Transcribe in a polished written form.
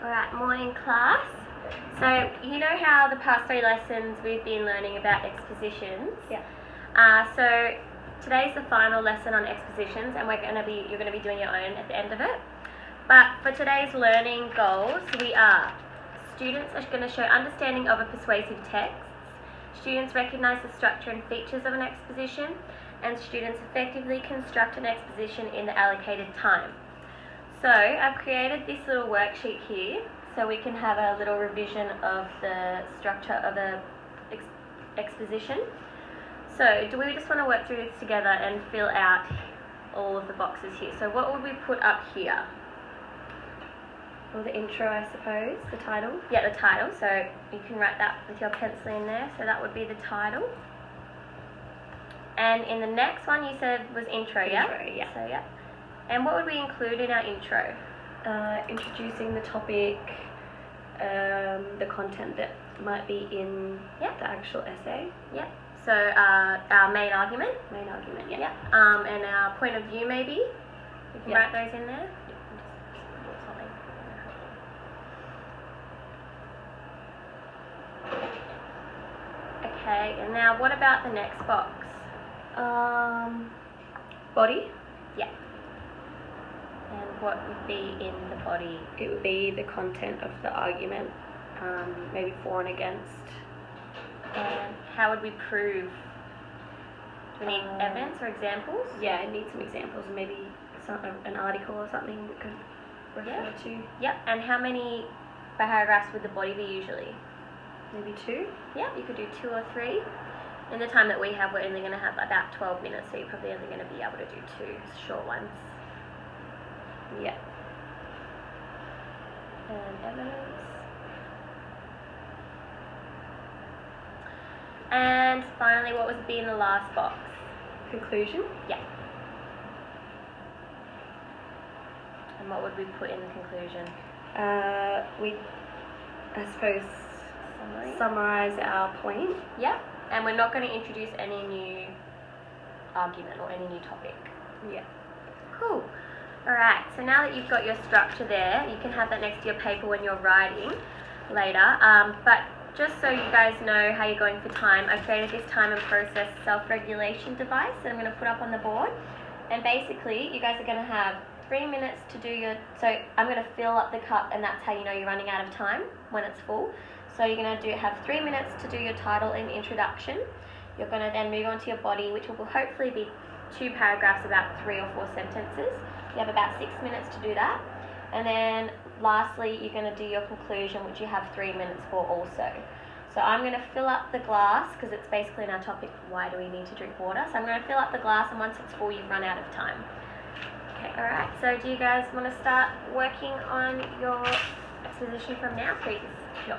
Alright, morning class. So, you know how the past 3 lessons we've been learning about expositions? Yeah. So today's the final lesson on expositions, and you're going to be doing your own at the end of it. But for today's learning goals, students are going to show understanding of a persuasive text, students recognise the structure and features of an exposition, and students effectively construct an exposition in the allocated time. So I've created this little worksheet here so we can have a little revision of the structure of a exposition. So do we just want to work through this together and fill out all of the boxes here? So what would we put up here? Or the intro, I suppose, the title. Yeah, the title. So you can write that with your pencil in there. So that would be the title. And in the next one you said was intro, yeah? Intro, yeah. So yeah. And what would we include in our intro? Introducing the topic, the content that might be in the actual essay. Yeah. So our main argument. Main argument, yeah. Yeah. And our point of view maybe. You can write those in there. Okay, and now what about the next box? Body. Yeah. And what would be in the body? It would be the content of the argument, maybe for and against. And how would we prove? Do we need evidence or examples? Yeah, I need some examples, and maybe an article or something we could refer to. Yep. And how many paragraphs would the body be usually? Maybe 2. Yeah, you could do 2 or 3. In the time that we have, we're only going to have about 12 minutes, so you're probably only going to be able to do 2 short ones. Yeah. And evidence. And finally, what would be in the last box? Conclusion. Yeah. And what would we put in the conclusion? I suppose, summarise our point. Yeah. And we're not going to introduce any new argument or any new topic. Yeah. Cool. Alright, so now that you've got your structure there, you can have that next to your paper when you're writing later. But just so you guys know how you're going for time, I've created this time and process self-regulation device that I'm going to put up on the board. And basically, you guys are going to have 3 minutes to do your... So I'm going to fill up the cup, and that's how you know you're running out of time, when it's full. So you're going to have 3 minutes to do your title and introduction. You're going to then move on to your body, which will hopefully be 2 paragraphs, about 3 or 4 sentences. You have about 6 minutes to do that. And then lastly, you're going to do your conclusion, which you have 3 minutes for also. So I'm going to fill up the glass, because it's basically in our topic, why do we need to drink water? So I'm going to fill up the glass, and once it's full, you've run out of time. Okay, alright, so do you guys want to start working on your exposition from now, please? Sure.